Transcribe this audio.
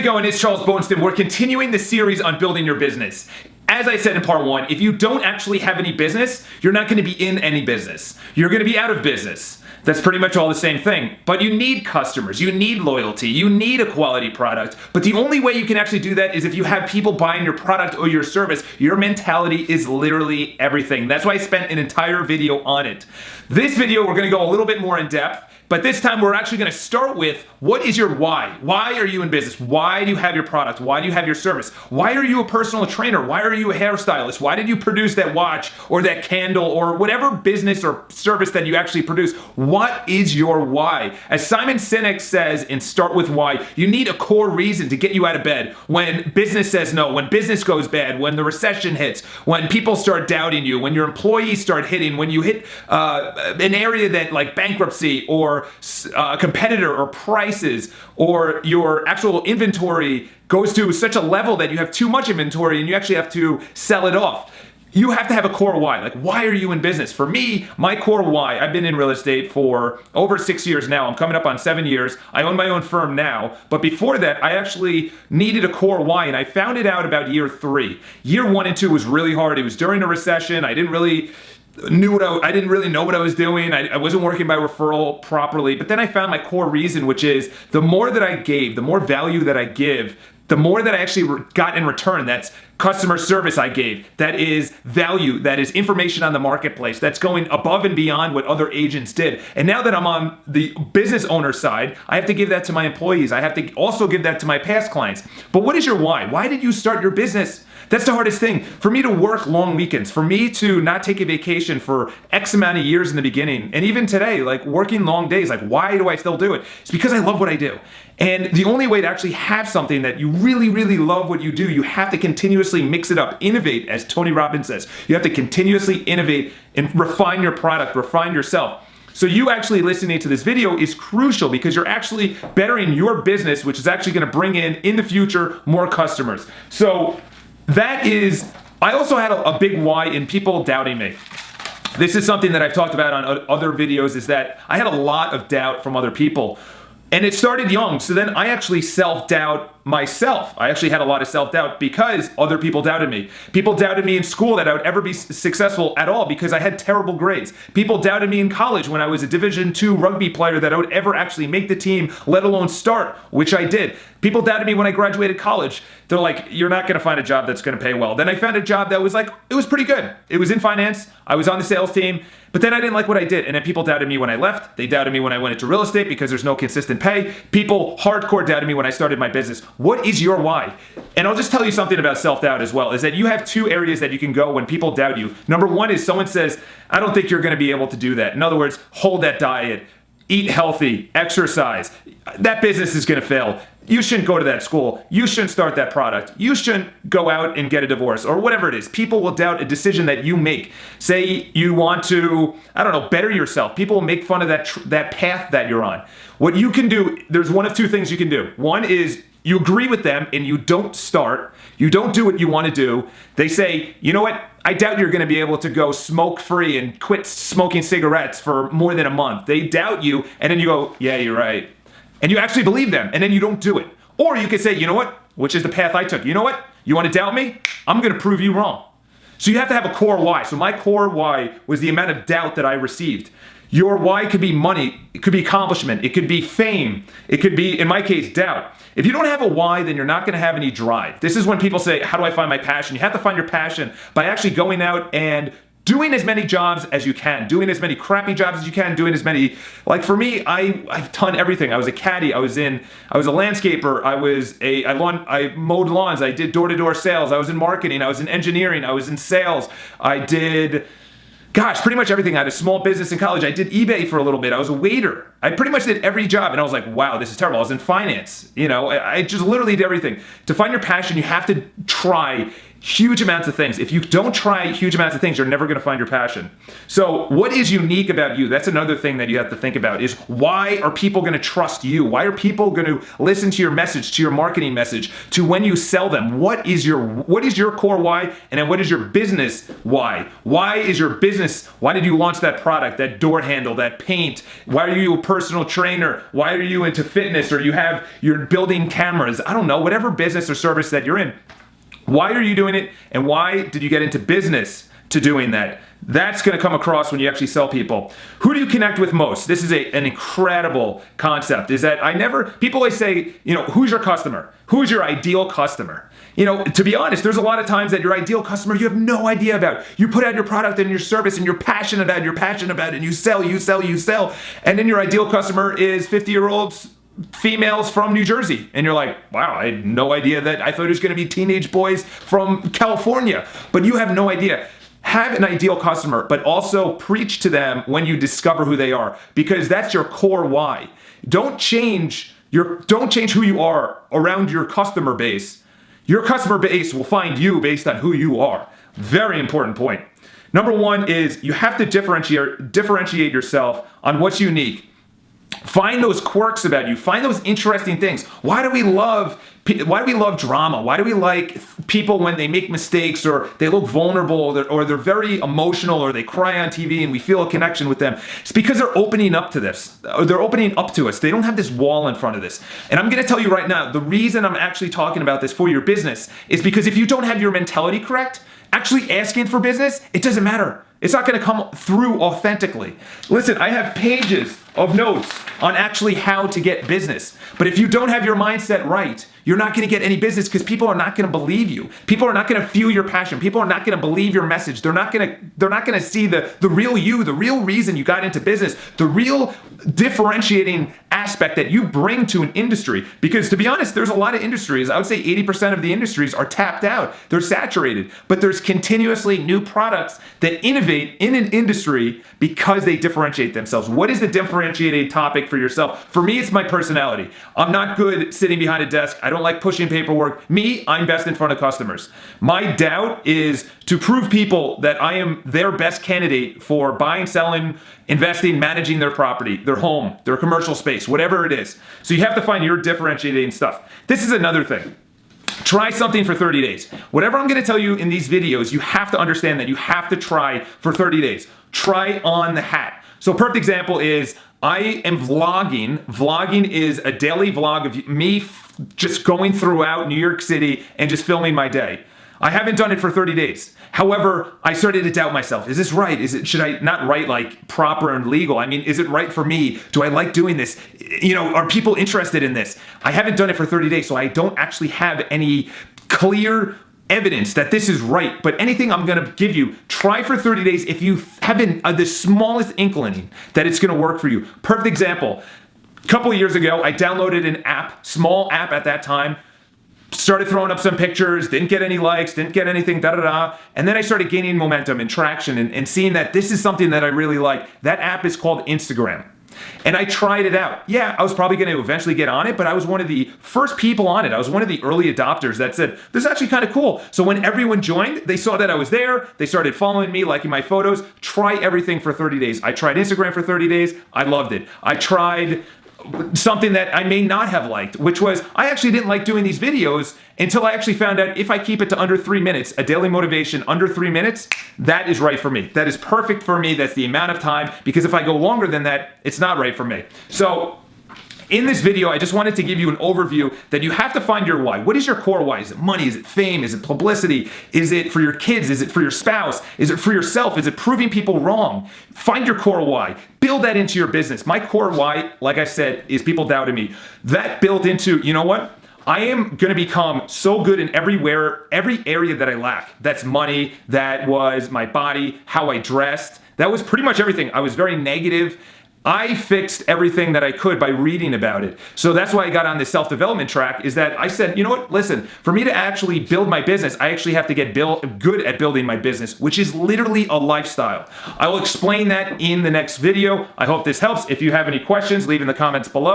it going? It's Charles Boneston. We're continuing the series on building your business. As I said in part one, if you don't actually have any business, you're not going to be in any business. You're going to be out of business. That's pretty much all the same thing. But you need customers, you need loyalty, you need a quality product. But the only way you can actually do that is if you have people buying your product or your service. Your mentality is literally everything. That's why I spent an entire video on it. This video, we're going to go a little bit more in depth. But this time we're actually going to start with, what is your why? Why are you in business? Why do you have your product? Why do you have your service? Why are you a personal trainer? Why are you a hairstylist? Why did you produce that watch or that candle or whatever business or service that you actually produce? What is your why? As Simon Sinek says in Start With Why, you need a core reason to get you out of bed when business says no, when business goes bad, when the recession hits, when people start doubting you, when your employees start hitting, when you hit an area that like bankruptcy or a competitor or prices, or your actual inventory goes to such a level that you have too much inventory and you actually have to sell it off. You have to have a core why. Like, why are you in business? For me, my core why, I've been in real estate for over 6 years now. I'm coming up on 7 years. I own my own firm now. But before that, I actually needed a core why, and I found it out about year 3. Year 1 and 2 was really hard. It was during a recession. I didn't really know what I was doing. I wasn't working by referral properly. But then I found my core reason, which is the more that I gave, the more value that I give, the more that I actually got in return. That's customer service I gave. That is value. That is information on the marketplace. That's going above and beyond what other agents did. And now that I'm on the business owner side, I have to give that to my employees. I have to also give that to my past clients. But what is your why? Why did you start your business? That's the hardest thing. For me to work long weekends, for me to not take a vacation for X amount of years in the beginning, and even today, like working long days, like why do I still do it? It's because I love what I do. And the only way to actually have something that you really, really love what you do, you have to continuously mix it up, innovate, as Tony Robbins says. You have to continuously innovate and refine your product, refine yourself. So you actually listening to this video is crucial because you're actually bettering your business, which is actually going to bring in the future, more customers. So that is, I also had a big why in people doubting me. This is something that I've talked about on other videos, is that I had a lot of doubt from other people. And it started young, so then I actually self-doubt myself. I actually had a lot of self-doubt because other people doubted me. People doubted me in school that I would ever be successful at all because I had terrible grades. People doubted me in college when I was a Division II rugby player that I would ever actually make the team, let alone start, which I did. People doubted me when I graduated college. They're like, you're not gonna find a job that's gonna pay well. Then I found a job that was like, it was pretty good. It was in finance, I was on the sales team, but then I didn't like what I did. And then people doubted me when I left. They doubted me when I went into real estate because there's no consistent pay. People hardcore doubted me when I started my business. What is your why? And I'll just tell you something about self-doubt as well, is that you have 2 areas that you can go when people doubt you. Number 1 is someone says, I don't think you're gonna be able to do that. In other words, hold that diet, eat healthy, exercise. That business is gonna fail. You shouldn't go to that school. You shouldn't start that product. You shouldn't go out and get a divorce or whatever it is. People will doubt a decision that you make. Say you want to, I don't know, better yourself. People will make fun of that path that you're on. What you can do, there's one of 2 things you can do. One is you agree with them and you don't start. You don't do what you want to do. They say, you know what? I doubt you're going to be able to go smoke free and quit smoking cigarettes for more than a month. They doubt you, and then you go, yeah, you're right. And you actually believe them, and then you don't do it. Or you could say, you know what? Which is the path I took. You know what? You want to doubt me? I'm going to prove you wrong. So you have to have a core why. So my core why was the amount of doubt that I received. Your why could be money, it could be accomplishment, it could be fame, it could be, in my case, doubt. If you don't have a why, then you're not gonna have any drive. This is when people say, how do I find my passion? You have to find your passion by actually going out and doing as many jobs as you can, doing as many crappy jobs as you can, doing as many, like for me, I've done everything. I was a caddy, I was a landscaper, I mowed lawns, I did door-to-door sales, I was in marketing, I was in engineering, I was in sales, I did, gosh, pretty much everything. I had a small business in college. I did eBay for a little bit. I was a waiter. I pretty much did every job, and I was like, wow, this is terrible. I was in finance. You know, I just literally did everything. To find your passion, you have to try huge amounts of things. If you don't try huge amounts of things, you're never going to find your passion. So what is unique about you? That's another thing that you have to think about, is why are people going to trust you? Why are people going to listen to your message, to your marketing message, to when you sell them? What is your core why? And then what is your business why? Why is your business, why did you launch that product, that door handle, that paint? Why are you a personal trainer? Why are you into fitness? Or you're building cameras? I don't know, whatever business or service that you're in. Why are you doing it? And why did you get into business to doing that? That's going to come across when you actually sell people. Who do you connect with most? This is an incredible concept. Is that people always say, who's your customer? Who's your ideal customer? To be honest, there's a lot of times that your ideal customer you have no idea about. You put out your product and your service and you're passionate about it, and you sell. And then your ideal customer is 50-year-olds, females from New Jersey. And you're like, wow, I had no idea that. I thought it was going to be teenage boys from California. But you have no idea. Have an ideal customer, but also preach to them when you discover who they are, because that's your core why. Don't change who you are around your customer base. Your customer base will find you based on who you are. Very important point. Number one is you have to differentiate yourself on what's unique. Find those quirks about you. Find those interesting things. Why do we love drama? Why do we like people when they make mistakes, or they look vulnerable, or they're very emotional, or they cry on TV and we feel a connection with them? It's because they're opening up to this. They're opening up to us. They don't have this wall in front of this. And I'm going to tell you right now, the reason I'm actually talking about this for your business is because if you don't have your mentality correct, actually asking for business, it doesn't matter. It's not going to come through authentically. Listen, I have pages of notes on actually how to get business. But if you don't have your mindset right, you're not going to get any business, because people are not going to believe you. People are not going to feel your passion. People are not going to believe your message. They're not going to see the real you, the real reason you got into business, the real differentiating aspect that you bring to an industry. Because to be honest, there's a lot of industries. I would say 80% of the industries are tapped out. They're saturated. But there's continuously new products that innovate in an industry because they differentiate themselves. What is the differentiating topic for yourself? For me, it's my personality. I'm not good sitting behind a desk. I don't like pushing paperwork. I'm best in front of customers. My doubt is to prove people that I am their best candidate for buying, selling, investing, managing their property, their home, their commercial space, whatever it is. So you have to find your differentiating stuff. This is another thing. Try something for 30 days. Whatever I'm going to tell you in these videos, you have to understand that you have to try for 30 days. Try on the hat. So a perfect example is I am vlogging. Vlogging is a daily vlog of me just going throughout New York City and just filming my day. I haven't done it for 30 days. However, I started to doubt myself. Is this right? Should I not write like proper and legal? I mean, is it right for me? Do I like doing this? Are people interested in this? I haven't done it for 30 days, so I don't actually have any clear evidence that this is right. But anything I'm going to give you, try for 30 days if you haven't the smallest inkling that it's going to work for you. Perfect example. A couple of years ago, I downloaded an app, small app at that time, started throwing up some pictures, didn't get any likes, didn't get anything, and then I started gaining momentum and traction and seeing that this is something that I really like. That app is called Instagram. And I tried it out. Yeah, I was probably going to eventually get on it, but I was one of the first people on it. I was one of the early adopters that said, this is actually kind of cool. So when everyone joined, they saw that I was there. They started following me, liking my photos. Try everything for 30 days. I tried Instagram for 30 days. I loved it. I tried something that I may not have liked, which was I actually didn't like doing these videos until I actually found out if I keep it to under 3 minutes, a daily motivation under 3 minutes, that is right for me. That is perfect for me. That's the amount of time, because if I go longer than that, it's not right for me. So in this video, I just wanted to give you an overview that you have to find your why. What is your core why? Is it money? Is it fame? Is it publicity? Is it for your kids? Is it for your spouse? Is it for yourself? Is it proving people wrong? Find your core why. Build that into your business. My core why, like I said, is people doubted me. That built into, you know what? I am going to become so good in every area that I lack. That's money. That was my body, how I dressed. That was pretty much everything. I was very negative. I fixed everything that I could by reading about it. So that's why I got on this self-development track, is that I said, you know what, listen, for me to actually build my business, I actually have to get good at building my business, which is literally a lifestyle. I will explain that in the next video. I hope this helps. If you have any questions, leave in the comments below.